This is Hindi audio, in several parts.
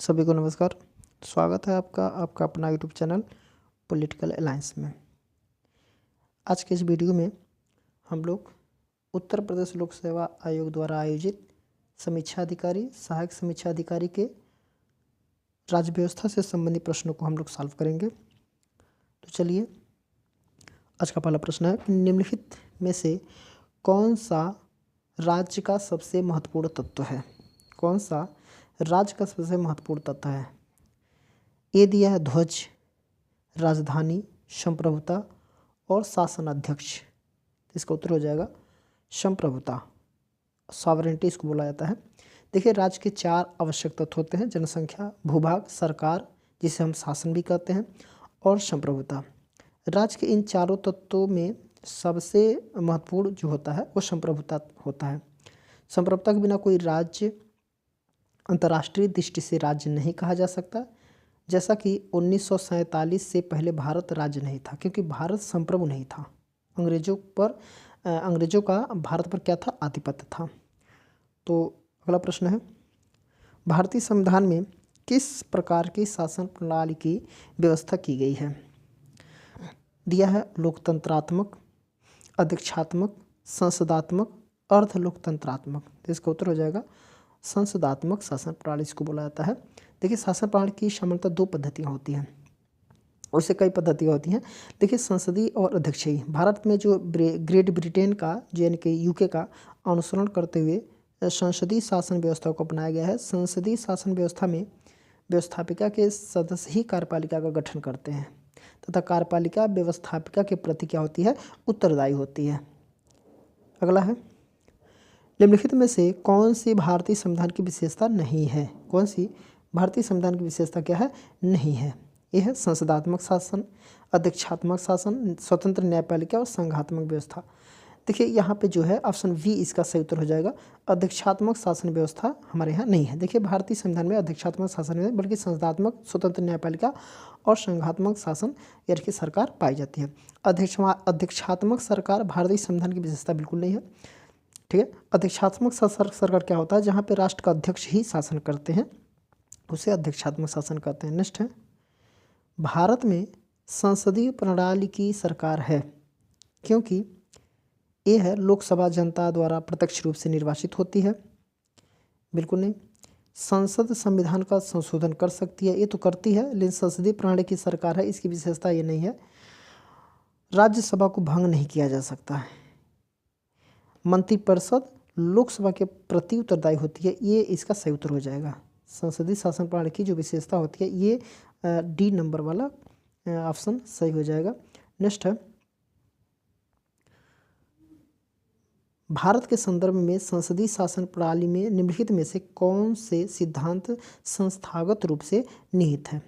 सभी को नमस्कार। स्वागत है आपका अपना यूट्यूब चैनल पॉलिटिकल अलायंस में। आज के इस वीडियो में हम लोग उत्तर प्रदेश लोक सेवा आयोग द्वारा आयोजित समीक्षा अधिकारी, सहायक समीक्षा अधिकारी के राज्य व्यवस्था से संबंधित प्रश्नों को हम लोग सॉल्व करेंगे। तो चलिए, आज का पहला प्रश्न है कि निम्नलिखित में से कौन सा राज्य का सबसे महत्वपूर्ण तत्व है? कौन सा राज्य का सबसे महत्वपूर्ण तत्व है? ये दिया है ध्वज, राजधानी, संप्रभुता और शासन अध्यक्ष। इसका उत्तर हो जाएगा संप्रभुता, सॉवरेंटी इसको बोला जाता है। देखिए, राज्य के 4 आवश्यक तत्व होते हैं: जनसंख्या, भूभाग, सरकार जिसे हम शासन भी कहते हैं, और संप्रभुता। राज्य के इन चारों तत्वों में सबसे महत्वपूर्ण जो होता है वो संप्रभुता होता है। संप्रभुता के बिना कोई राज्य अंतर्राष्ट्रीय दृष्टि से राज्य नहीं कहा जा सकता। जैसा कि 1947 से पहले भारत राज्य नहीं था, क्योंकि भारत संप्रभु नहीं था। अंग्रेजों का भारत पर क्या था? आधिपत्य था। तो अगला प्रश्न है, भारतीय संविधान में किस प्रकार की शासन प्रणाली की व्यवस्था की गई है? दिया है लोकतंत्रात्मक, अध्यक्षात्मक, संसदात्मक, अर्ध लोकतंत्रात्मक। तो इसका उत्तर हो जाएगा संसदात्मक शासन प्रणाली इसको बोला जाता है। देखिए, शासन प्रणाली की सामान्यतः 2 पद्धतियाँ होती हैं, उससे कई पद्धतियाँ होती हैं। देखिए, संसदीय और अध्यक्षीय। भारत में जो ग्रेट ब्रिटेन का यानी कि यूके का अनुसरण करते हुए संसदीय शासन व्यवस्था को अपनाया गया है। संसदीय शासन व्यवस्था में व्यवस्थापिका के सदस्य ही कार्यपालिका का गठन करते हैं तथा कार्यपालिका व्यवस्थापिका के प्रति क्या होती है? उत्तरदायी होती है। अगला है, निम्नलिखित में से कौन सी भारतीय संविधान की विशेषता नहीं है? कौन सी भारतीय संविधान की विशेषता क्या है? नहीं है। यह है संसदात्मक शासन, अध्यक्षात्मक शासन, स्वतंत्र न्यायपालिका और संघात्मक व्यवस्था। देखिए, यहाँ पे जो है ऑप्शन वी इसका सही उत्तर हो जाएगा। अध्यक्षात्मक शासन व्यवस्था हमारे यहाँ नहीं है। देखिए, भारतीय संविधान में अध्यक्षात्मक शासन नहीं है, बल्कि संसदात्मक, स्वतंत्र न्यायपालिका और संघात्मक शासन यानी कि सरकार पाई जाती है। अध्यक्षात्मक सरकार भारतीय संविधान की विशेषता बिल्कुल नहीं है। ठीक है, अध्यक्षात्मक सरकार क्या होता है? जहाँ पे राष्ट्र का अध्यक्ष ही शासन करते हैं, उसे अध्यक्षात्मक शासन कहते हैं। नेक्स्ट है, भारत में संसदीय प्रणाली की सरकार है क्योंकि ये है लोकसभा जनता द्वारा प्रत्यक्ष रूप से निर्वाचित होती है। बिल्कुल नहीं। संसद संविधान का संशोधन कर सकती है, ये तो करती है, लेकिन संसदीय प्रणाली की सरकार है, इसकी विशेषता ये नहीं है। राज्यसभा को भंग नहीं किया जा सकता है। मंत्रिपरिषद लोकसभा के प्रति उत्तरदायी होती है, ये इसका सही उत्तर हो जाएगा। संसदीय शासन प्रणाली की जो विशेषता होती है, ये डी नंबर वाला ऑप्शन सही हो जाएगा। नेक्स्ट है, भारत के संदर्भ में संसदीय शासन प्रणाली में निम्नलिखित में से कौन से सिद्धांत संस्थागत रूप से निहित है?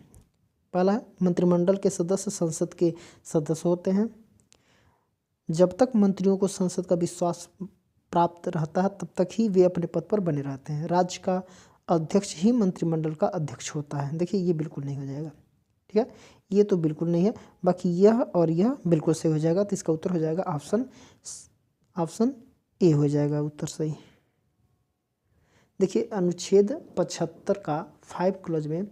पहला है, मंत्रिमंडल के सदस्य संसद के सदस्य होते हैं। जब तक मंत्रियों को संसद का विश्वास प्राप्त रहता है तब तक ही वे अपने पद पर बने रहते हैं। राज्य का अध्यक्ष ही मंत्रिमंडल का अध्यक्ष होता है। देखिए, ये बिल्कुल नहीं हो जाएगा। ठीक है, ये तो बिल्कुल नहीं है, बाकी यह और यह बिल्कुल सही हो जाएगा। तो इसका उत्तर हो जाएगा ऑप्शन ए हो जाएगा उत्तर सही। देखिए, अनुच्छेद 75 का 5 क्लॉज में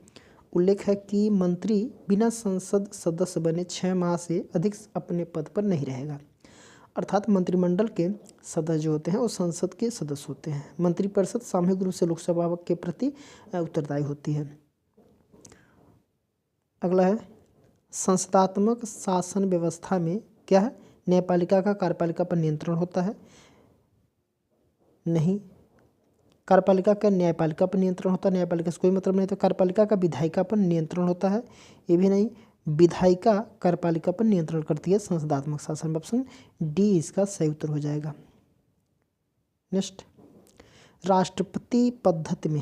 उल्लेख है कि मंत्री बिना संसद सदस्य बने 6 माह से अधिक अपने पद पर नहीं रहेगा। अर्थात मंत्रिमंडल के सदस्य जो होते हैं वो संसद के सदस्य होते हैं। मंत्रिपरिषद सामूहिक रूप से लोकसभा के प्रति उत्तरदायी होती है। अगला है, संसदात्मक शासन व्यवस्था में क्या है? न्यायपालिका का कार्यपालिका पर नियंत्रण होता है? नहीं। कार्यपालिका का न्यायपालिका पर नियंत्रण होता है? न्यायपालिका से कोई मतलब नहीं। तो कार्यपालिका का विधायिका पर नियंत्रण होता है? ये भी नहीं। विधायिका कार्यपालिका पर नियंत्रण करती है। संसदात्मक शासन, ऑप्शन डी इसका सही उत्तर हो जाएगा। नेक्स्ट, राष्ट्रपति पद्धति में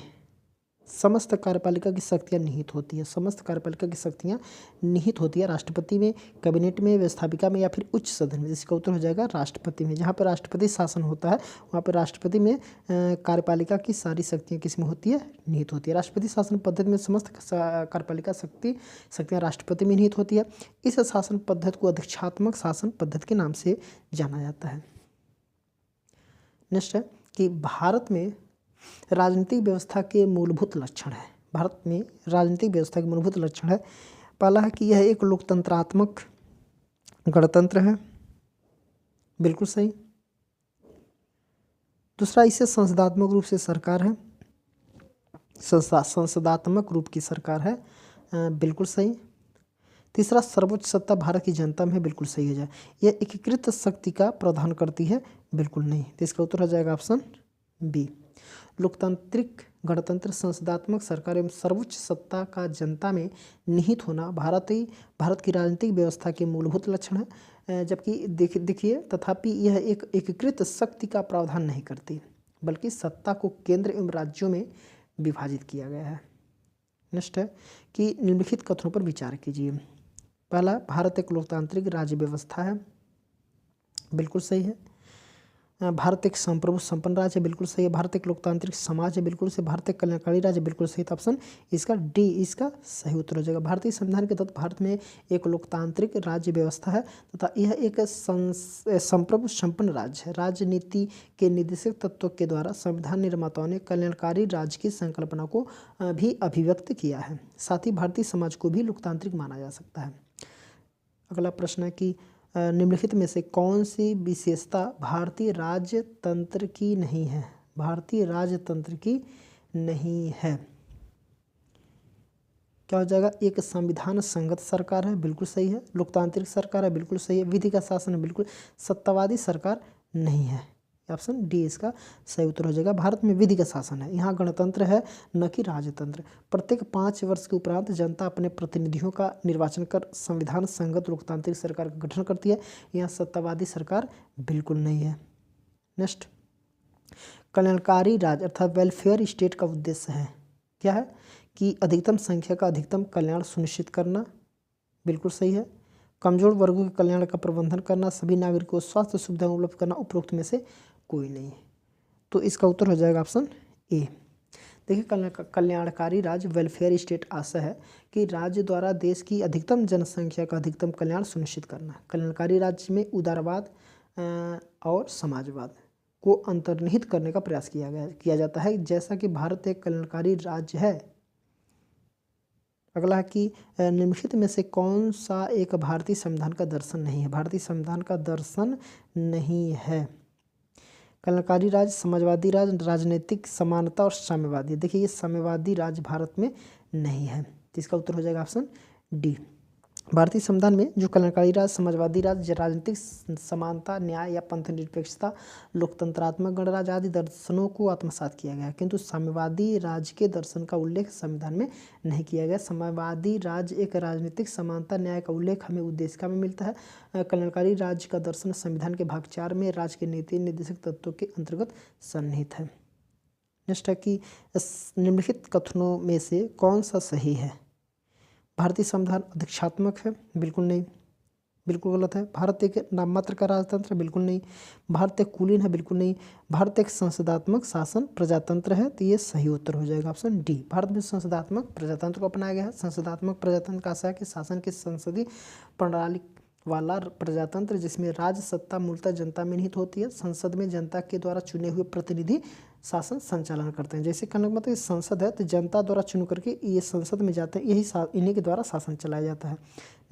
समस्त कार्यपालिका की शक्तियाँ निहित होती है। समस्त कार्यपालिका की शक्तियाँ निहित होती है राष्ट्रपति में, कैबिनेट में, व्यवस्थापिका में या फिर उच्च सदन में। इसका उत्तर हो जाएगा राष्ट्रपति में। जहाँ पर राष्ट्रपति शासन होता है वहाँ पर राष्ट्रपति में कार्यपालिका की सारी शक्तियाँ किसमें होती है? निहित होती है। राष्ट्रपति शासन पद्धति में समस्त कार्यपालिका शक्तियाँ राष्ट्रपति में निहित होती है। इस शासन पद्धति को अध्यक्षात्मक शासन पद्धति के नाम से जाना जाता है। नेक्स्ट है कि भारत में राजनीतिक व्यवस्था के मूलभूत लक्षण है। भारत में राजनीतिक व्यवस्था के मूलभूत लक्षण है, पहला है कि यह एक लोकतंत्रात्मक गणतंत्र है, बिल्कुल सही। दूसरा, इसे संसदात्मक रूप से सरकार है, संसदात्मक रूप की सरकार है, बिल्कुल सही। तीसरा, सर्वोच्च सत्ता भारत की जनता में है, बिल्कुल सही हो जाए। यह एकीकृत शक्ति का प्रावधान करती है, बिल्कुल नहीं। तो इसका उत्तर हो जाएगा ऑप्शन बी। लोकतांत्रिक गणतंत्र, संसदात्मक सरकार एवं सर्वोच्च सत्ता का जनता में निहित होना भारत की राजनीतिक व्यवस्था के मूलभूत लक्षण है। जबकि देखिए तथापि यह एक एकीकृत शक्ति का प्रावधान नहीं करती, बल्कि सत्ता को केंद्र एवं राज्यों में विभाजित किया गया है। नेक्स्ट है कि निम्नलिखित कथनों पर विचार कीजिए। पहला, भारत एक लोकतांत्रिक राज्य व्यवस्था है, बिल्कुल सही है। भारत एक संप्रभु संपन्न राज्य है, बिल्कुल सही है। भारत एक लोकतांत्रिक समाज है, बिल्कुल सही। भारत एक कल्याणकारी राज्य, बिल्कुल सही। तो ऑप्शन इसका डी इसका सही उत्तर हो जाएगा। भारतीय संविधान के तहत भारत में एक लोकतांत्रिक राज्य व्यवस्था है तथा यह एक संप्रभु संपन्न राज्य है। राजनीति के निर्देशक तत्वों के द्वारा संविधान निर्माताओं ने कल्याणकारी राज्य की संकल्पना को भी अभिव्यक्त किया है। साथ ही भारतीय समाज को भी लोकतांत्रिक माना जा सकता है। अगला प्रश्न है कि निम्नलिखित में से कौन सी विशेषता भारतीय राजतंत्र की नहीं है? भारतीय राजतंत्र की नहीं है, क्या हो जाएगा? एक संविधान संगत सरकार है, बिल्कुल सही है। लोकतांत्रिक सरकार है, बिल्कुल सही है। विधि का शासन है, बिल्कुल। सत्तावादी सरकार नहीं है, ऑप्शन डी इसका सही उत्तर हो जाएगा। भारत में विधि का शासन है, यहाँ गणतंत्र है न कि राजतंत्र। प्रत्येक 5 वर्ष के उपरांत जनता अपने प्रतिनिधियों का निर्वाचन कर संविधान संगत लोकतांत्रिक सरकार का गठन करती है। यहाँ सत्तावादी सरकार बिल्कुल नहीं है। नेक्स्ट, कल्याणकारी राज्य अर्थात वेलफेयर स्टेट का उद्देश्य है, क्या है? कि अधिकतम संख्या का अधिकतम कल्याण सुनिश्चित करना, बिल्कुल सही है। कमजोर वर्गों के कल्याण का प्रबंधन करना, सभी नागरिकों को स्वास्थ्य सुविधाएं उपलब्ध करना, उपरोक्त में से कोई नहीं है। तो इसका उत्तर हो जाएगा ऑप्शन ए। देखिए, कल्याणकारी राज्य वेलफेयर स्टेट आशय है कि राज्य द्वारा देश की अधिकतम जनसंख्या का अधिकतम कल्याण सुनिश्चित करना। कल्याणकारी राज्य में उदारवाद और समाजवाद को अंतर्निहित करने का प्रयास किया जाता है, जैसा कि भारत एक कल्याणकारी राज्य है। अगला है कि निम्नलिखित में से कौन सा एक भारतीय संविधान का दर्शन नहीं है? भारतीय संविधान का दर्शन नहीं है। कल्याणकारी राज्य, समाजवादी राज्य, राजनीतिक समानता और साम्यवादी। देखिए, ये साम्यवादी राज्य भारत में नहीं है, तो इसका उत्तर हो जाएगा ऑप्शन डी। भारतीय संविधान में जो कल्याणकारी राज्य, समाजवादी राज्य, राजनीतिक समानता, न्याय या पंथ निरपेक्षता, लोकतंत्रात्मक गणराज्य आदि दर्शनों को आत्मसात किया गया, किंतु साम्यवादी राज्य के दर्शन का उल्लेख संविधान में नहीं किया गया। साम्यवादी राज्य एक राजनीतिक समानता, न्याय का उल्लेख हमें उद्देशिका में मिलता है। कल्याणकारी राज्य का दर्शन संविधान के भाग 4 में राज्य के नीति निर्देशक तत्वों के अंतर्गत सन्निहित है। नेक्स्ट है कि निम्नलिखित कथनों में से कौन सा सही है? भारतीय संविधान अधिक्षात्मक है, बिल्कुल नहीं, बिल्कुल गलत है। भारत एक नाम मात्र का राजतंत्र है, बिल्कुल नहीं। भारत एक कुलीन है, बिल्कुल नहीं। भारत एक संसदात्मक शासन प्रजातंत्र है, तो ये सही उत्तर हो जाएगा ऑप्शन डी। भारत में संसदात्मक प्रजातंत्र को अपनाया गया है। संसदात्मक प्रजातंत्र का आशय है कि शासन की संसदीय प्रणाली वाला प्रजातंत्र जिसमें राज्य सत्ता मूलतः जनता में निहित होती है। संसद में जनता के द्वारा चुने हुए प्रतिनिधि शासन संचालन करते हैं। जैसे कहने का मतलब संसद है तो जनता द्वारा चुन करके ये संसद में जाते हैं, इन्हीं के द्वारा शासन चलाया जाता है।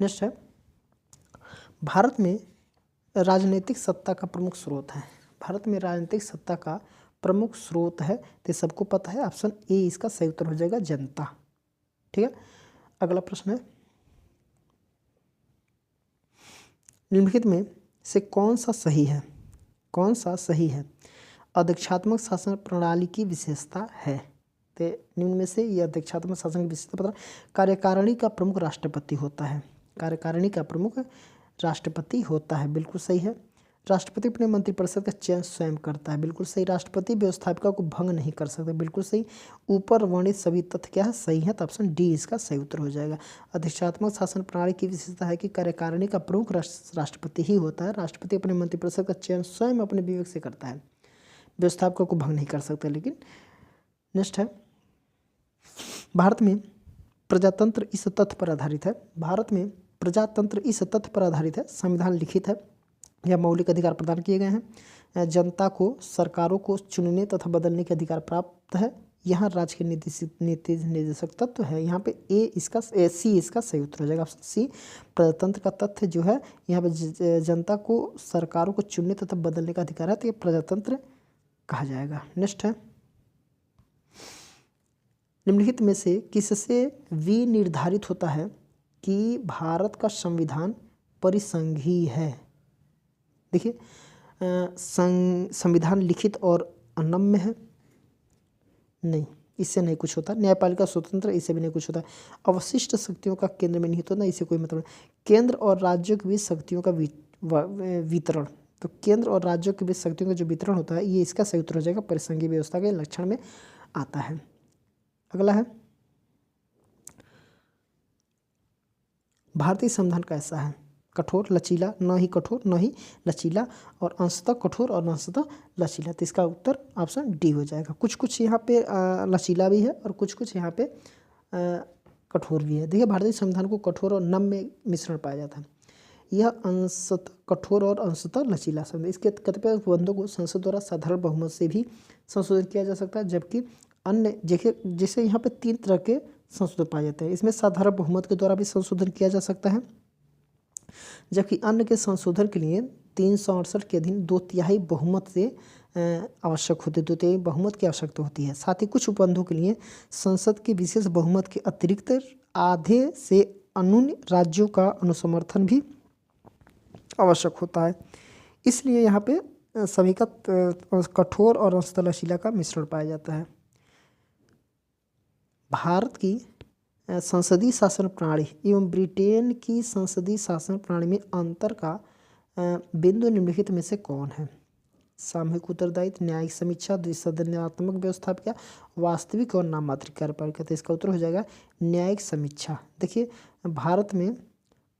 नेक्स्ट है, भारत में राजनीतिक सत्ता का प्रमुख स्रोत है। भारत में राजनीतिक सत्ता का प्रमुख स्रोत है, तो सबको पता है, ऑप्शन ए इसका सही उत्तर हो जाएगा, जनता। ठीक है, अगला प्रश्न है, निम्नलिखित में से कौन सा सही है? कौन सा सही है? अधिक्षात्मक शासन प्रणाली की विशेषता है, तो निम्न में से यह अधिक्षात्मक शासन की विशेषता पता। कार्यकारिणी का प्रमुख राष्ट्रपति होता है। कार्यकारिणी का प्रमुख राष्ट्रपति होता है, बिल्कुल सही है। राष्ट्रपति अपने मंत्रिपरिषद का चयन स्वयं करता है, बिल्कुल सही। राष्ट्रपति व्यवस्थापिका को भंग नहीं कर सकते, बिल्कुल सही। ऊपर वर्णित सभी तथ्य क्या है? सही है, तो ऑप्शन डी इसका सही उत्तर हो जाएगा। अधिक्षात्मक शासन प्रणाली की विशेषता है कि कार्यकारिणी का प्रमुख राष्ट्रपति ही होता है। राष्ट्रपति अपने मंत्रिपरिषद का चयन स्वयं अपने विवेक से करता है, व्यवस्थापकों को भंग नहीं कर सकते। लेकिन नेक्स्ट है, भारत में प्रजातंत्र इस तथ्य पर आधारित है। भारत में प्रजातंत्र इस तथ्य पर आधारित है, संविधान लिखित है या मौलिक अधिकार प्रदान किए गए हैं। जनता को सरकारों को चुनने तथा बदलने के अधिकार प्राप्त है। यहाँ राज्य के नीति निर्देशक तत्व है। यहाँ पे सी इसका सही उत्तर हो जाएगा, ऑप्शन सी। प्रजातंत्र का तथ्य जो है, यहाँ पे जनता को सरकारों को चुनने तथा बदलने का अधिकार है, तो ये प्रजातंत्र कहा जाएगा। नेक्स्ट है, निम्नलिखित में से किससे विनिर्धारित होता है कि भारत का संविधान परिसंघीय है? देखिए, संविधान लिखित और अनम्य है, नहीं, इससे नहीं कुछ होता। न्यायपालिका स्वतंत्र, इससे भी नहीं कुछ होता। अवशिष्ट शक्तियों का केंद्र में निहित होना, इससे कोई मतलब नहीं। केंद्र और राज्यों के बीच शक्तियों का वितरण, तो केंद्र और राज्यों के बीच शक्तियों का जो वितरण होता है, ये इसका सही उत्तर हो जाएगा, परिसंघीय व्यवस्था के लक्षण में आता है। अगला है, भारतीय संविधान कैसा है? कठोर, लचीला, न ही कठोर न ही लचीला, और अंशतः कठोर और अंशतः लचीला। तो इसका उत्तर ऑप्शन डी हो जाएगा। कुछ कुछ यहाँ पे लचीला भी है और कुछ कुछ यहाँ पे कठोर भी है। देखिए, भारतीय संविधान को कठोर और नम्य मिश्रण पाया जाता है। यह अंशतः कठोर और अंशतः लचीला संविधान, इसके कतिपय बंदों को संसद द्वारा साधारण बहुमत से भी संशोधन किया जा सकता है, जबकि अन्य जैसे यहाँ पे 3 तरह के संशोधन पाए जाते हैं। इसमें साधारण बहुमत के द्वारा भी संशोधन किया जा सकता है, जबकि अन्य के संशोधन के लिए 368 के अधीन 2/3 बहुमत से आवश्यक होती 2/3 बहुमत की आवश्यकता होती है। साथ ही कुछ उपबंधों के लिए संसद के विशेष बहुमत के अतिरिक्त आधे से अन्य राज्यों का अनुसमर्थन भी आवश्यक होता है। इसलिए यहाँ पे सभी का कठोर और अंशतः लचीला का मिश्रण पाया जाता है। भारत की संसदीय शासन प्रणाली एवं ब्रिटेन की संसदीय शासन प्रणाली में अंतर का बिंदु निम्नलिखित में से कौन है? सामूहिक उत्तरदायित्व, न्यायिक समीक्षा, द्विसदनात्मक व्यवस्थापिका, वास्तविक और नाममात्र कार्यपालिका। तो इसका उत्तर हो जाएगा न्यायिक समीक्षा। देखिए, भारत में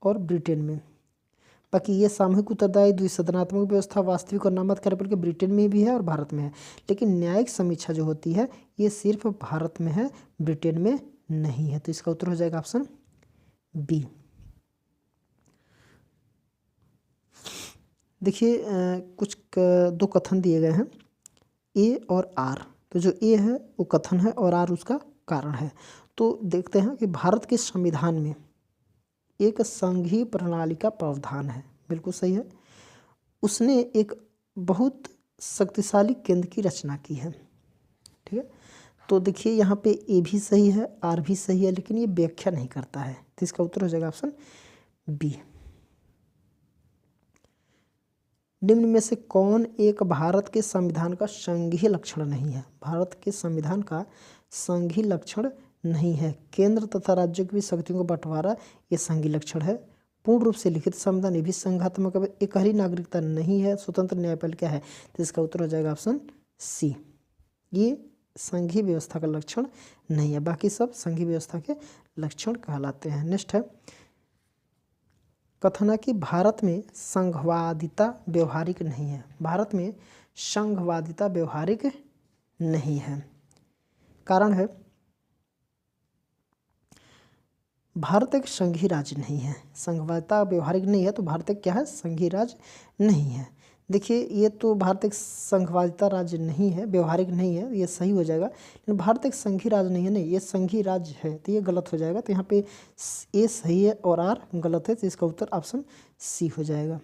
और ब्रिटेन में, बाकी ये सामूहिक उत्तरदायित्व, द्विसदनात्मक व्यवस्था, वास्तविक और नाममात्र कार्यपालिका ब्रिटेन में भी है और भारत में है, लेकिन न्यायिक समीक्षा जो होती है ये सिर्फ भारत में है, ब्रिटेन में नहीं है। तो इसका उत्तर हो जाएगा ऑप्शन बी। देखिए, कुछ 2 कथन दिए गए हैं, ए और आर। तो जो ए है वो कथन है और आर उसका कारण है। तो देखते हैं कि भारत के संविधान में एक संघीय प्रणाली का प्रावधान है, बिल्कुल सही है। उसने एक बहुत शक्तिशाली केंद्र की रचना की है, ठीक है। तो देखिए, यहाँ पे ए भी सही है, आर भी सही है, लेकिन ये व्याख्या नहीं करता है, तो इसका उत्तर हो जाएगा ऑप्शन बी। निम्न में से कौन एक भारत के संविधान का संघीय लक्षण नहीं है? भारत के संविधान का संघीय लक्षण नहीं है। केंद्र तथा राज्यों की भी शक्तियों का बंटवारा ये संघीय लक्षण है। पूर्ण रूप से लिखित संविधान ये भी संघात्मक है। एकहरी नागरिकता नहीं है। स्वतंत्र न्यायपालिका है, तो इसका उत्तर हो जाएगा ऑप्शन सी। ये संघीय व्यवस्था का लक्षण नहीं है, बाकी सब संघीय व्यवस्था के लक्षण कहलाते हैं। नेक्स्ट है, कथन है कि भारत में संघवादिता व्यवहारिक नहीं है। भारत में संघवादिता व्यवहारिक नहीं है। कारण है, भारत एक संघीय राज्य नहीं है। संघवादिता व्यवहारिक नहीं है तो भारत एक क्या है? संघीय राज्य नहीं है। देखिए, ये तो भारत एक संघवादिता राज्य नहीं है, व्यवहारिक नहीं है, ये सही हो जाएगा। लेकिन भारत एक संघीय राज्य नहीं है, नहीं, ये संघीय राज्य है, तो ये गलत हो जाएगा। तो यहाँ पे ए सही है और आर गलत है, तो इसका उत्तर ऑप्शन सी हो जाएगा।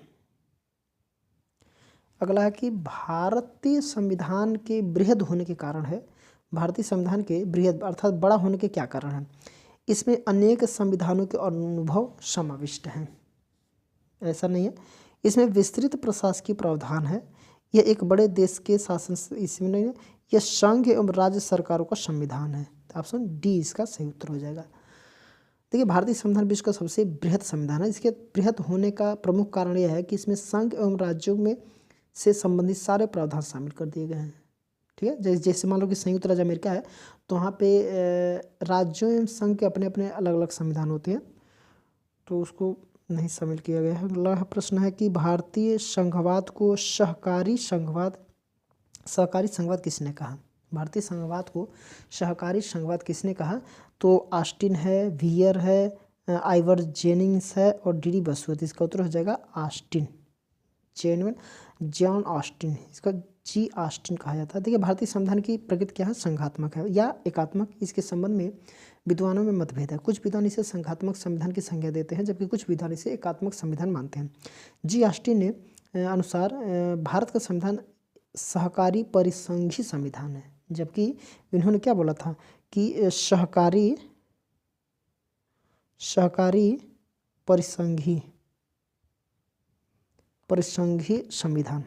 अगला है कि भारतीय संविधान के बृहद होने के कारण है। भारतीय संविधान के बृहद अर्थात बड़ा होने के क्या कारण है? इसमें अनेक संविधानों के अनुभव समाविष्ट हैं। ऐसा नहीं है, इसमें विस्तृत प्रशासकीय प्रावधान है। यह एक बड़े देश के शासन, इसमें नहीं है, यह संघ एवं राज्य सरकारों का संविधान है। तो ऑप्शन डी इसका सही उत्तर हो जाएगा। देखिए, भारतीय संविधान विश्व का सबसे बृहद संविधान है। इसके बृहद होने का प्रमुख कारण यह है कि इसमें संघ एवं राज्यों में से संबंधित सारे प्रावधान शामिल कर दिए गए हैं, ठीक है। जैसे मान लो कि संयुक्त राज्य अमेरिका है, तो वहाँ पे राज्यों एवं संघ के अपने अपने अलग अलग संविधान होते हैं, तो उसको नहीं शामिल किया गया है। अगला प्रश्न है कि भारतीय संघवाद को सहकारी संघवाद किसने कहा? भारतीय संघवाद को सहकारी संघवाद किसने कहा? तो ऑस्टिन है, वियर है, आइवर जेनिंग्स है और डी बसु है। इसका उत्तर हो जाएगा ऑस्टिन, जॉन ऑस्टिन। इसका जी ऑस्टिन कहा जाता है। देखिए भारतीय संविधान की प्रकृति क्या है, संघात्मक है या एकात्मक, इसके संबंध में विद्वानों में मतभेद है। कुछ विद्वान इसे संघात्मक संविधान की संज्ञा देते हैं जबकि कुछ विद्वान इसे एकात्मक संविधान मानते हैं। जी ऑस्टिन ने अनुसार भारत का संविधान सहकारी परिसंघी संविधान है, जबकि इन्होंने क्या बोला था कि सहकारी परिसंघी संविधान,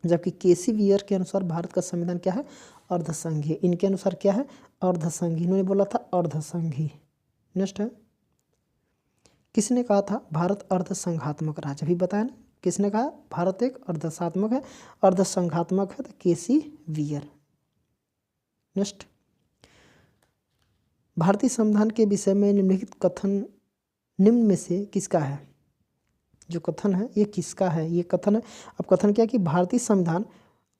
जबकि केसी वियर के अनुसार भारत का संविधान क्या है, अर्धसंघीय। इनके अनुसार क्या है, अर्धसंघीय। इन्होंने बोला था अर्धसंघीय। नेक्स्ट है, किसने कहा था भारत अर्धसंघात्मक राज्य, अभी बताया ना, किसने कहा भारत एक अर्धसात्मक है, अर्धसंघात्मक है, तो केसी वियर। नेक्स्ट, भारतीय संविधान के विषय में निम्नलिखित कथन निम्न में से किसका है, जो कथन है ये किसका है, ये कथन है। अब कथन क्या है कि भारतीय संविधान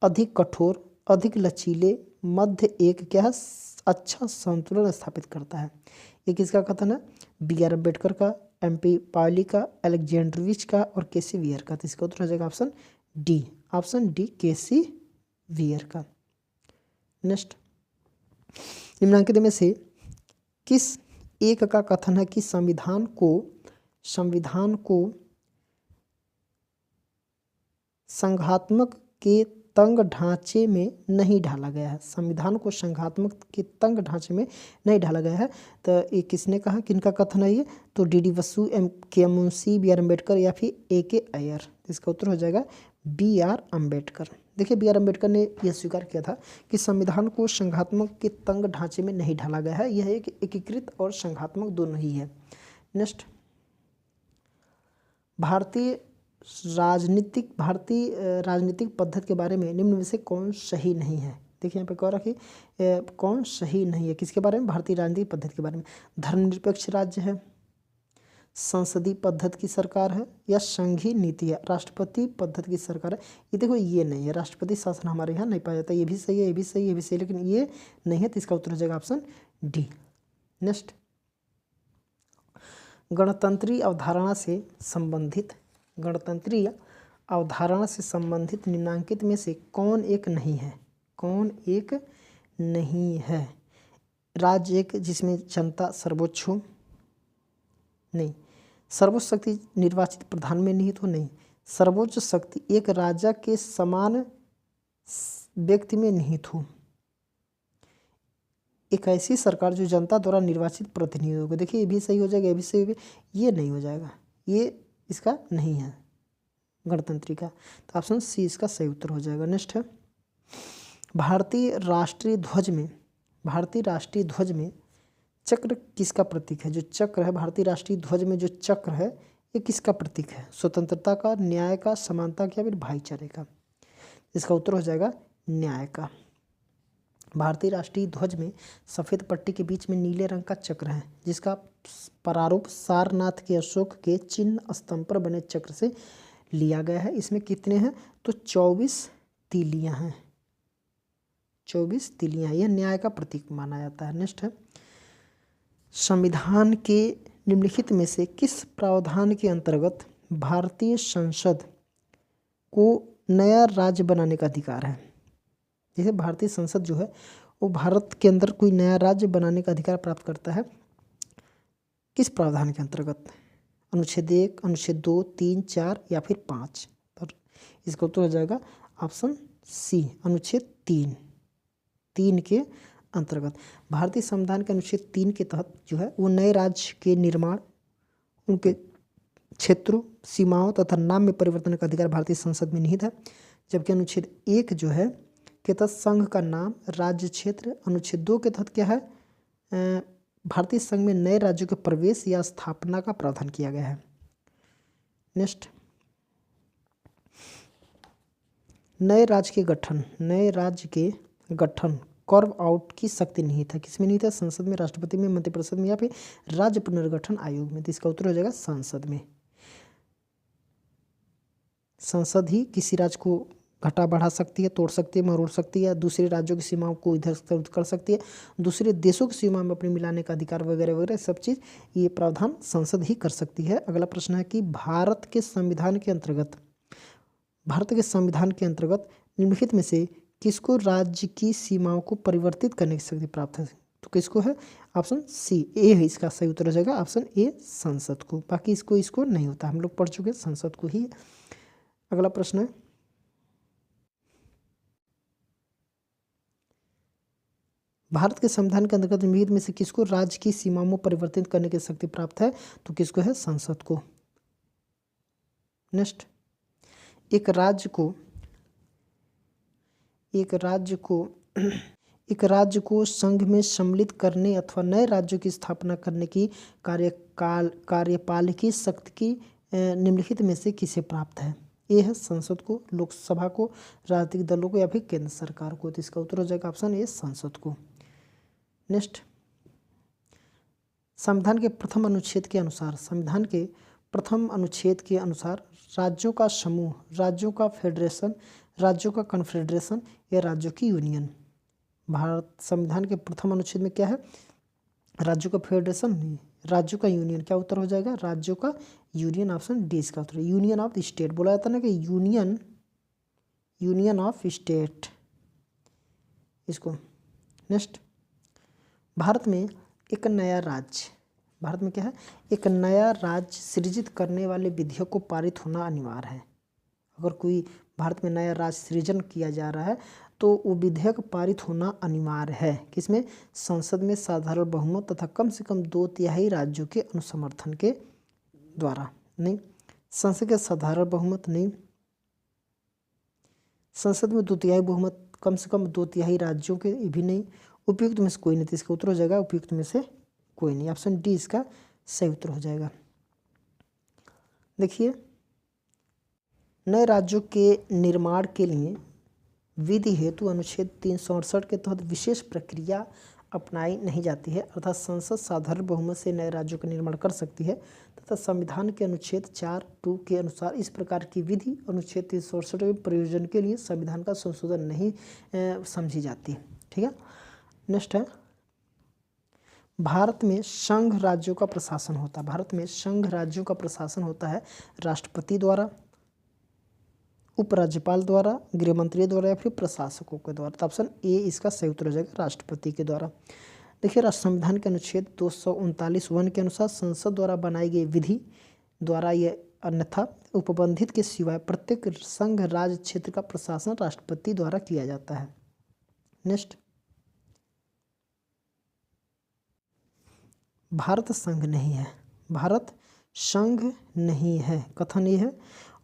अधिक कठोर, अधिक लचीले, मध्य एक क्या है, अच्छा संतुलन स्थापित करता है। ये किसका कथन है, बी आर अम्बेडकर का, एमपी पावली का, अलेक्जेंड्रोविच का और केसी वियर का। तो इसका उत्तर हो जाएगा ऑप्शन डी, केसी वियर का। नेक्स्ट, निम्नलिखित में से किस एक का कथन है कि संविधान को संघात्मक के तंग ढांचे में नहीं ढाला गया है, संविधान को संघात्मक के तंग ढांचे में नहीं ढाला गया है। तो ये किसने कहा, किनका कथन है ये, तो डी बसु, के मुंशी, बी आर अम्बेडकर या फिर ए के अय्यर। इसका उत्तर हो जाएगा बी आर अम्बेडकर। देखिए बी आर अम्बेडकर ने यह स्वीकार किया था कि संविधान को संघात्मक के तंग ढांचे में नहीं ढाला गया है, यह एक एकीकृत और संघात्मक दोनों ही है। नेक्स्ट, भारतीय राजनीतिक पद्धति के बारे में निम्न में से कौन सही नहीं है। देखिए यहाँ पे कह रखी कौन सही नहीं है, किसके बारे में, भारतीय राजनीतिक पद्धति के बारे में। धर्मनिरपेक्ष राज्य है, संसदीय पद्धति की सरकार है या संघीय नीति है, राष्ट्रपति पद्धति की सरकार है। ये देखो ये नहीं है, राष्ट्रपति शासन हमारे यहाँ नहीं पाया जाता। ये भी सही है, ये भी सही है, ये भी सही है, लेकिन ये नहीं है, तो इसका उत्तर हो जाएगा ऑप्शन डी। नेक्स्ट, गणतंत्रीय अवधारणा से संबंधित निम्नलिखित में से कौन एक नहीं है। राज्य एक जिसमें जनता सर्वोच्च हो, नहीं। सर्वोच्च शक्ति निर्वाचित प्रधान में निहित हो, नहीं। सर्वोच्च शक्ति एक राजा के समान व्यक्ति में निहित हो। एक ऐसी सरकार जो जनता द्वारा निर्वाचित प्रतिनिधि होगा। देखिए ये भी सही हो जाएगा, ये भी सही हो, ये नहीं हो जाएगा, ये इसका नहीं है गणतंत्री का। तो ऑप्शन सी इसका सही उत्तर हो जाएगा। नेक्स्ट है, भारतीय राष्ट्रीय ध्वज में चक्र किसका प्रतीक है। जो चक्र है भारतीय राष्ट्रीय ध्वज में, जो चक्र है ये किसका प्रतीक है, स्वतंत्रता का, न्याय का, समानता का, फिर भाईचारे का। इसका उत्तर हो जाएगा न्याय का। भारतीय राष्ट्रीय ध्वज में सफ़ेद पट्टी के बीच में नीले रंग का चक्र है, जिसका प्रारूप सारनाथ के अशोक के चिन्ह स्तंभ पर बने चक्र से लिया गया है। इसमें कितने हैं, तो 24 तीलियां हैं, 24 तीलियां। यह न्याय का प्रतीक माना जाता है। नेक्स्ट है, संविधान के निम्नलिखित में से किस प्रावधान के अंतर्गत भारतीय संसद को नया राज्य बनाने का अधिकार है। जैसे भारतीय संसद जो है वो भारत के अंदर कोई नया राज्य बनाने का अधिकार प्राप्त करता है, किस प्रावधान के अंतर्गत, अनुच्छेद 1, अनुच्छेद 2, 3, 4 या फिर 5। तो इसका उत्तर हो जाएगा ऑप्शन सी, अनुच्छेद 3 के अंतर्गत। भारतीय संविधान के अनुच्छेद 3 के तहत जो है वो नए राज्य के निर्माण, उनके क्षेत्रों, सीमाओं तथा नाम में परिवर्तन का अधिकार भारतीय संसद में निहित है। जबकि अनुच्छेद 1 जो है के तहत संघ का नाम, राज्य, क्षेत्र। अनुच्छेद 2 के तहत क्या है, भारतीय संघ में नए राज्यों के प्रवेश या स्थापना का प्रावधान किया गया है। नेक्स्ट, नए राज्य के गठन कर्व आउट की शक्ति निहित है, किसमें निहित है, संसद में, राष्ट्रपति में, मंत्रिपरिषद में या फिर राज्य पुनर्गठन आयोग में। तो इसका उत्तर हो जाएगा संसद में। संसद ही किसी राज्य को घटा बढ़ा सकती है, तोड़ सकती है, मरोड़ सकती है, दूसरे राज्यों की सीमाओं को इधर से उधर कर सकती है, दूसरे देशों की सीमा में अपने मिलाने का अधिकार वगैरह वगैरह सब चीज़ ये प्रावधान संसद ही कर सकती है। अगला प्रश्न है कि भारत के संविधान के अंतर्गत निम्नलिखित में से किसको राज्य की सीमाओं को परिवर्तित करने की शक्ति प्राप्त है? तो किसको है? ऑप्शन सी, ए है इसका सही उत्तर हो जाएगा, ऑप्शन ए संसद को। बाकी इसको नहीं होता, हम लोग पढ़ चुके संसद को ही। अगला प्रश्न है, भारत के संविधान के अंतर्गत निम्नलिखित में से किसको राज्य की सीमाओं में परिवर्तित करने की शक्ति प्राप्त है? तो किसको है? संसद को। नेक्स्ट, एक राज्य को संघ में सम्मिलित करने अथवा नए राज्यों की स्थापना करने की कार्यपालिकी शक्ति निम्नलिखित में से किसे प्राप्त है? ए है संसद को, लोकसभा को, राजनीतिक दलों को या फिर केंद्र सरकार को। तो इसका उत्तर हो जाएगा ऑप्शन ए संसद को। नेक्स्ट, संविधान के प्रथम अनुच्छेद के अनुसार राज्यों का समूह, राज्यों का फेडरेशन, राज्यों का कन्फेडरेशन या राज्यों की यूनियन। भारत संविधान के प्रथम अनुच्छेद में क्या है? राज्यों का फेडरेशन नहीं, राज्यों का यूनियन। क्या उत्तर हो जाएगा? राज्यों का यूनियन, ऑप्शन डी इसका उत्तर है। यूनियन ऑफ द स्टेट बोला जाता है ना कि यूनियन ऑफ स्टेट इसको। नेक्स्ट, भारत में क्या है? एक नया राज्य सृजित करने वाले विधेयक को पारित होना अनिवार्य है। अगर कोई भारत में नया राज्य सृजन किया जा रहा है तो वो विधेयक पारित होना अनिवार्य है। किसमें? संसद में साधारण बहुमत तथा कम से कम 2/3 राज्यों के अनुसमर्थन के द्वारा। नहीं, संसद के साधारण बहुमत नहीं, संसद में 2/3 बहुमत, कम से कम 2/3 राज्यों के भी नहीं, उपयुक्त में से कोई नहीं। तो इसका उत्तर हो जाएगा उपयुक्त में से कोई नहीं, ऑप्शन डी इसका सही उत्तर हो जाएगा। देखिए, नए राज्यों के निर्माण के लिए विधि हेतु अनुच्छेद 368 के तहत विशेष प्रक्रिया अपनाई नहीं जाती है, अर्थात संसद साधारण बहुमत से नए राज्यों का निर्माण कर सकती है तथा संविधान के अनुच्छेद 4(2) के अनुसार इस प्रकार की विधि अनुच्छेद 368 के प्रयोजन के लिए संविधान का संशोधन नहीं समझी जाती। ठीक है। नेक्स्ट है, भारत में संघ राज्यों का प्रशासन होता है राष्ट्रपति द्वारा, उपराज्यपाल द्वारा, गृह मंत्री द्वारा या फिर प्रशासकों के द्वारा। तो ऑप्शन ए इसका सही उत्तर हो जाएगा, राष्ट्रपति के द्वारा। देखिए, संविधान के अनुच्छेद 239(1) के अनुसार संसद द्वारा बनाई गई विधि द्वारा यह अन्यथा उपबंधित के सिवाय प्रत्येक संघ राज्य क्षेत्र का प्रशासन राष्ट्रपति द्वारा किया जाता है। नेक्स्ट, भारत संघ नहीं है, कथन ये है,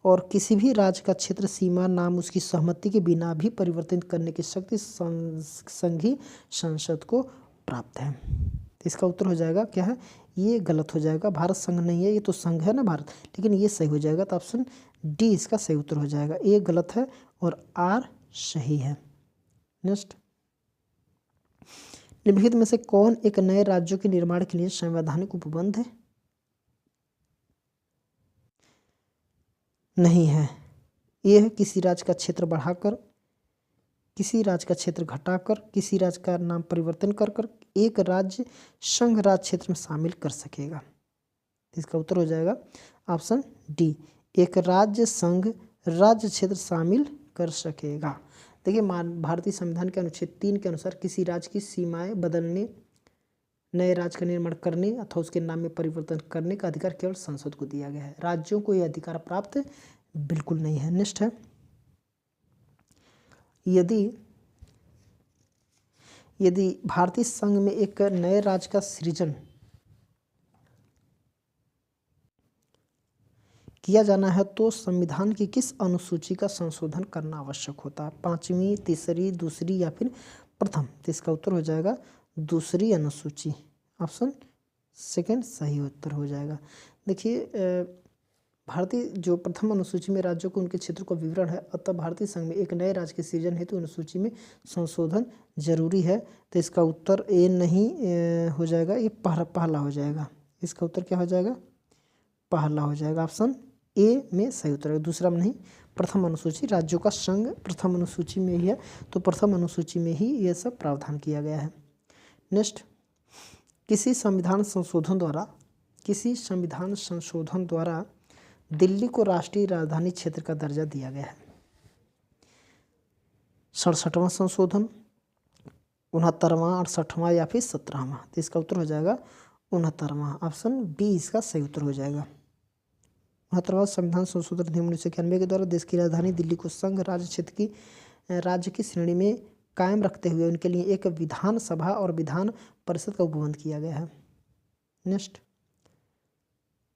और किसी भी राज्य का क्षेत्र सीमा नाम उसकी सहमति के बिना भी परिवर्तित करने की शक्ति संघीय संसद को प्राप्त है। तो इसका उत्तर हो जाएगा क्या है? ये गलत हो जाएगा, भारत संघ नहीं है, ये तो संघ है ना भारत, लेकिन ये सही हो जाएगा। तो ऑप्शन डी इसका सही उत्तर हो जाएगा, ए गलत है और आर सही है। नेक्स्ट, निम्नलिखित में से कौन एक नए राज्यों के निर्माण के लिए संवैधानिक उपबंध है? नहीं है। ये है किसी राज्य का क्षेत्र बढ़ाकर, किसी राज्य का क्षेत्र घटाकर, किसी राज्य का नाम परिवर्तन कर एक राज्य संघ राज्य क्षेत्र में शामिल कर सकेगा। इसका उत्तर हो जाएगा ऑप्शन डी, एक राज्य संघ राज्य क्षेत्र शामिल कर सकेगा। देखिए, भारतीय संविधान के अनुच्छेद 3 के अनुसार किसी राज्य की सीमाएं बदलने, नए राज्य का निर्माण करने अथवा उसके नाम में परिवर्तन करने का अधिकार केवल संसद को दिया गया है, राज्यों को यह अधिकार प्राप्त बिल्कुल नहीं है। नेक्स्ट है, यदि भारतीय संघ में एक नए राज्य का सृजन किया जाना है तो संविधान की किस अनुसूची का संशोधन करना आवश्यक होता है? 5वीं, तीसरी, दूसरी या फिर प्रथम? तो इसका उत्तर हो जाएगा दूसरी अनुसूची, ऑप्शन सेकंड सही उत्तर हो जाएगा। देखिए, भारतीय जो प्रथम अनुसूची में राज्यों को उनके क्षेत्र का विवरण है, अतः भारतीय संघ में एक नए राज्य के सृजन हेतु अनुसूची में संशोधन जरूरी है। तो इसका उत्तर ए नहीं हो जाएगा, ये पहला हो जाएगा। इसका उत्तर क्या हो जाएगा? पहला हो जाएगा, ऑप्शन ए में सही उत्तर है, दूसरा में नहीं। प्रथम अनुसूची, राज्यों का संघ प्रथम अनुसूची में ही है, तो प्रथम अनुसूची में ही यह सब प्रावधान किया गया है। नेक्स्ट, किसी संविधान संशोधन द्वारा दिल्ली को राष्ट्रीय राजधानी क्षेत्र का दर्जा दिया गया है। 67वां संशोधन, 69वां, 68वां या फिर 17वां? तो इसका उत्तर हो जाएगा 69वां। ऑप्शन बी इसका सही उत्तर हो जाएगा। 69वां संविधान संशोधन अधिनियम 1991 के द्वारा देश की राजधानी दिल्ली को संघ राज्य क्षेत्र की राज्य की श्रेणी में कायम रखते हुए उनके लिए एक विधान सभा और विधान परिषद का उपबंध किया गया है। नेक्स्ट,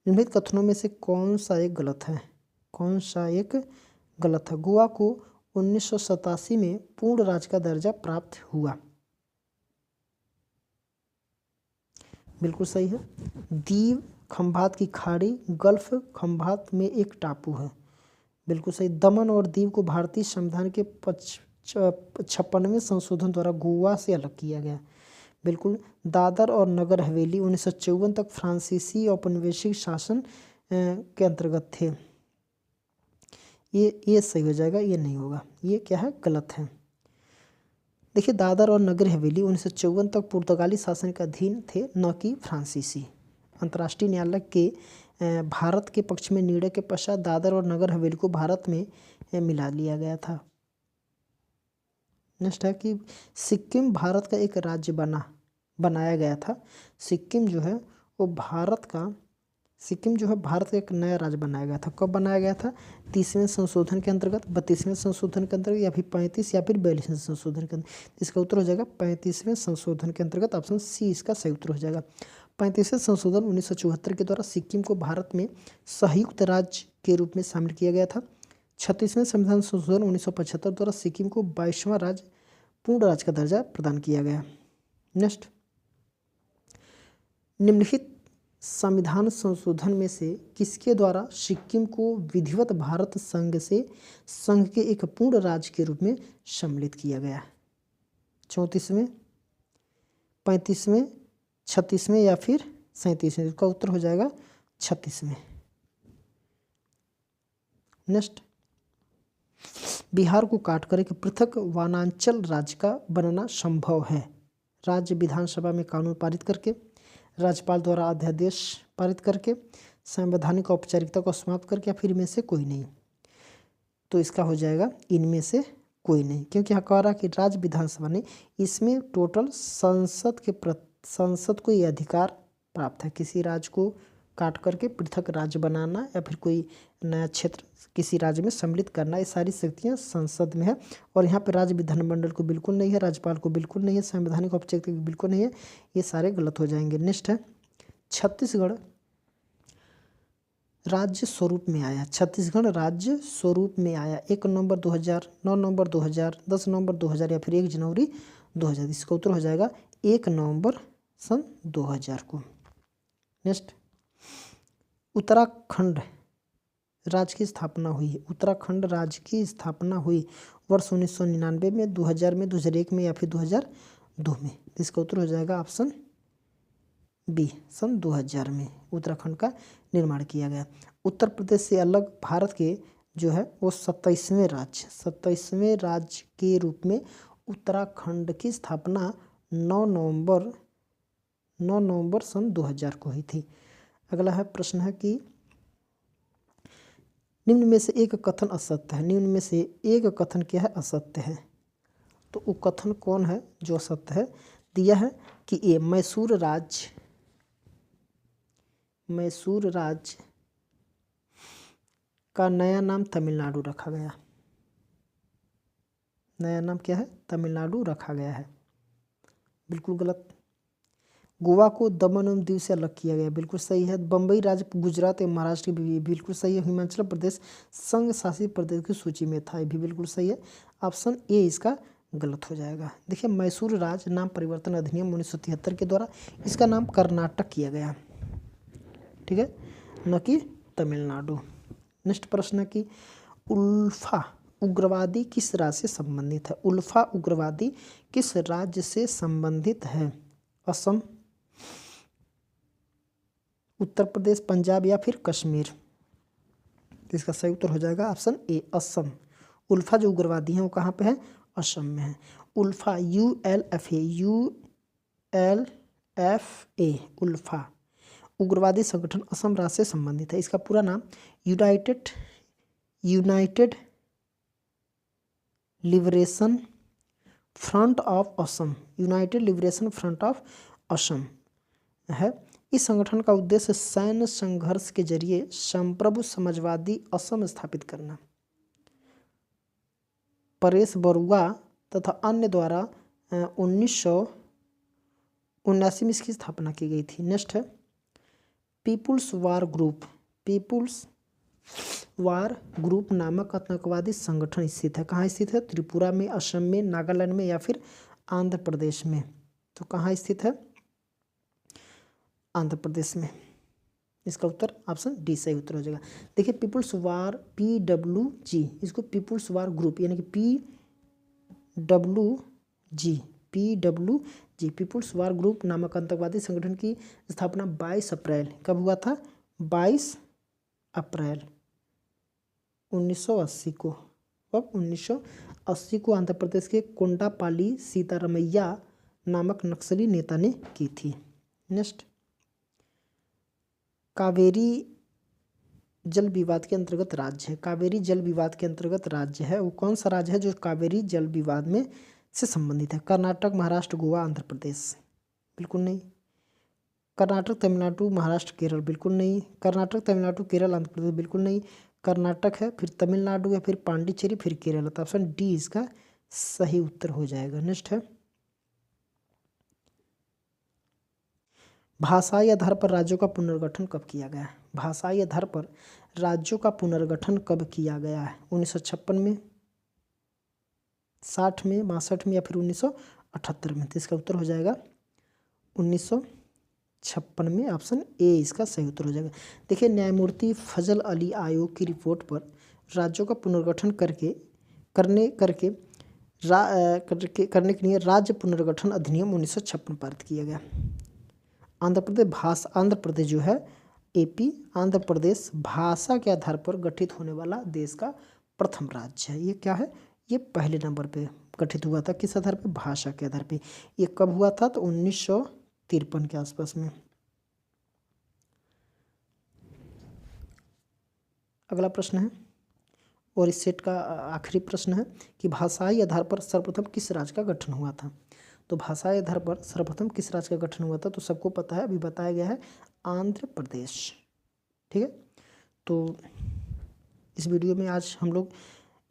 निम्नलिखित कथनों में से कौन सा एक गलत है? कौन सा एक गलत है? गोवा को 1987 में पूर्ण राज्य का दर्जा प्राप्त हुआ। बिल्कुल सही है। दीव खंभात की खाड़ी गल्फ खंभात में एक टापू है। बिल्कुल सही। दमन और दीव को भारतीय संविधान के 56वें संशोधन द्वारा गोवा से अलग किया गया। बिल्कुल। दादर और नगर हवेली 1954 तक फ्रांसीसी औपनिवेशिक शासन के अंतर्गत थे। ये सही हो जाएगा, ये नहीं होगा। ये क्या है? गलत है। देखिए, दादर और नगर हवेली 1954 तक पुर्तगाली शासन के अधीन थे, न कि फ्रांसीसी। अंतर्राष्ट्रीय न्यायालय के भारत के पक्ष में निर्णय के पश्चात दादर और नगर हवेली को भारत में मिला लिया गया था। नेक्स्ट है कि सिक्किम भारत का एक राज्य बनाया गया था। सिक्किम जो है भारत का एक नया राज्य बनाया गया था। कब बनाया गया था? 30वें संशोधन के अंतर्गत, 32वें संशोधन के अंतर्गत, या फिर 35 या फिर 42वें संशोधन के अंतर्गत? इसका उत्तर हो जाएगा 35वें संशोधन के अंतर्गत। ऑप्शन सी इसका सही उत्तर हो जाएगा। 35वें संशोधन 1974 के द्वारा सिक्किम को भारत में संयुक्त राज्य के रूप में शामिल किया गया था। 36वें संविधान संशोधन 1975 द्वारा सिक्किम को 22वां राज्य पूर्ण राज्य का दर्जा प्रदान किया गया। नेक्स्ट, निम्नलिखित संविधान संशोधन में से किसके द्वारा सिक्किम को विधिवत भारत संघ के एक पूर्ण राज्य के रूप में सम्मिलित किया गया? 34वें, 35वें, 36वें या फिर 37वें? इसका उत्तर हो जाएगा 36वें। नेक्स्ट, बिहार को काटकर एक पृथक वनांचल राज्य का बनना संभव है। राज्य विधानसभा में कानून पारित करके, राज्यपाल द्वारा अध्यादेश पारित करके, संवैधानिक औपचारिकता को समाप्त करके, या फिर इनमें से कोई नहीं? तो इसका हो जाएगा इनमें से कोई नहीं, क्योंकि यहाँ कह रहा कि राज्य विधानसभा ने इसमें टोटल संसद को ये अधिकार प्राप्त है किसी राज्य को काट करके पृथक राज्य बनाना या फिर कोई नया क्षेत्र किसी राज्य में सम्मिलित करना। ये सारी शक्तियाँ संसद में है और यहाँ पे राज्य विधानमंडल को बिल्कुल नहीं है, राज्यपाल को बिल्कुल नहीं है, संवैधानिक औपचारिकता बिल्कुल नहीं है। ये सारे गलत हो जाएंगे। नेक्स्ट है, छत्तीसगढ़ राज्य स्वरूप में आया। छत्तीसगढ़ राज्य स्वरूप में आया 1 नवंबर 2000, 9 नवंबर 2000, 10 नवंबर 2000 या फिर 1 जनवरी 2000? इसका उत्तर हो जाएगा 1 नवंबर सन 2000 को। नेक्स्ट, उत्तराखंड राज्य की स्थापना हुई। उत्तराखंड राज्य की स्थापना हुई वर्ष 1999 में, 2000 में, 2001 में या फिर 2002 में? इसका उत्तर हो जाएगा ऑप्शन बी, सन 2000 में उत्तराखंड का निर्माण किया गया। उत्तर प्रदेश से अलग भारत के जो है वो 27वें राज्य के रूप में उत्तराखंड की स्थापना 9 नवंबर सन 2000 को हुई थी। अगला है प्रश्न है कि निम्न में से एक कथन असत्य है। निम्न में से एक कथन क्या है? असत्य है। तो वो कथन कौन है जो असत्य है? दिया है कि ये मैसूर राज्य का नया नाम तमिलनाडु रखा गया। नया नाम क्या है? तमिलनाडु रखा गया है। बिल्कुल गलत। गोवा को दमन एवं दीव से अलग किया गया। बिल्कुल सही है। बम्बई राज्य गुजरात एवं महाराष्ट्र की बिल्कुल सही है। हिमाचल प्रदेश संघ शासित प्रदेश की सूची में था, ये भी बिल्कुल सही है। ऑप्शन ए इसका गलत हो जाएगा। देखिए, मैसूर राज्य नाम परिवर्तन अधिनियम 1973 के द्वारा इसका नाम कर्नाटक किया गया, ठीक है, न कि तमिलनाडु। नेक्स्ट प्रश्न है कि उल्फा उग्रवादी किस राज्य से संबंधित है? उल्फा उग्रवादी किस राज्य से संबंधित है? असम, उत्तर प्रदेश, पंजाब या फिर कश्मीर? तो इसका सही उत्तर हो जाएगा ऑप्शन ए, असम। उल्फा जो उग्रवादी हैं वो कहाँ पे है? असम में है। उल्फा ULFA उल्फा उग्रवादी संगठन असम राज्य से संबंधित है। इसका पूरा नाम United liberation front of Assam, United liberation front of Assam है। इस संगठन का उद्देश्य सैन्य संघर्ष के जरिए संप्रभु समाजवादी असम स्थापित करना। परेश बरुआ तथा अन्य द्वारा 1979 में इसकी स्थापना की गई थी। नेक्स्ट है people's war group. People's war group नामक आतंकवादी संगठन स्थित है। कहाँ स्थित है? त्रिपुरा में, असम में, नागालैंड में या फिर आंध्र प्रदेश में। तो कहाँ स्थित है? आंध्र प्रदेश में। इसका उत्तर ऑप्शन डी सही उत्तर हो जाएगा। देखिए पीपुल्स वार PWG, इसको पीपुल्स वार ग्रुप यानी कि PWG पीपुल्स वार ग्रुप नामक आतंकवादी संगठन की स्थापना 22 अप्रैल कब हुआ था? 22 अप्रैल 1980 को। कब? 1980 को आंध्र प्रदेश के कोंडापाली सीतारमैया नामक नक्सली नेता ने की थी। नेक्स्ट कावेरी जल विवाद के अंतर्गत राज्य है। कावेरी जल विवाद के अंतर्गत राज्य है, वो कौन सा राज्य है जो कावेरी जल विवाद में से संबंधित है? कर्नाटक, महाराष्ट्र, गोवा, आंध्र प्रदेश? बिल्कुल नहीं। कर्नाटक, तमिलनाडु, महाराष्ट्र, केरल? बिल्कुल नहीं। कर्नाटक, तमिलनाडु, केरल, आंध्र प्रदेश? बिल्कुल नहीं। कर्नाटक है, फिर तमिलनाडु या फिर पांडिचेरी, फिर केरल। तो ऑप्शन डी इसका सही उत्तर हो जाएगा। नेक्स्ट है भाषाई आधार पर राज्यों का पुनर्गठन कब किया गया है? भाषाई आधार पर राज्यों का पुनर्गठन कब किया गया है? 1956 में, 60 में, 62 में या फिर 1978 में? तो इसका उत्तर हो जाएगा 1956 में। ऑप्शन ए इसका सही उत्तर हो जाएगा। देखिए न्यायमूर्ति फजल अली आयोग की रिपोर्ट पर राज्यों का पुनर्गठन करने के लिए राज्य पुनर्गठन अधिनियम 1956 पारित किया गया। आंध्र प्रदेश जो है AP, आंध्र प्रदेश भाषा के आधार पर गठित होने वाला देश का प्रथम राज्य है। ये क्या है? ये पहले नंबर पे गठित हुआ था। किस आधार पे? भाषा के आधार पे। ये कब हुआ था? तो 1953 के आसपास में। अगला प्रश्न है और इस सेट का आखिरी प्रश्न है कि भाषाई आधार पर सर्वप्रथम किस राज्य का गठन हुआ था? तो भाषाई आधार पर सर्वप्रथम किस राज्य का गठन हुआ था? तो सबको पता है, अभी बताया गया है, आंध्र प्रदेश। ठीक है, तो इस वीडियो में आज हम लोग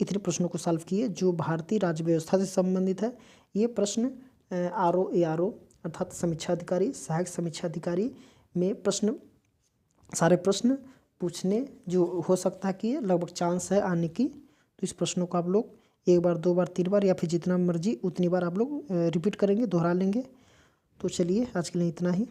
इतने प्रश्नों को सॉल्व किए जो भारतीय राज्य व्यवस्था से संबंधित है। ये प्रश्न RO अर्थात समीक्षा अधिकारी, सहायक समीक्षा अधिकारी में सारे प्रश्न पूछने जो हो सकता है कि लगभग चांस है आने की। तो इस प्रश्नों को आप लोग एक बार, दो बार, तीन बार या फिर जितना मर्जी उतनी बार आप लोग रिपीट करेंगे, दोहरा लेंगे। तो चलिए आज के लिए इतना ही।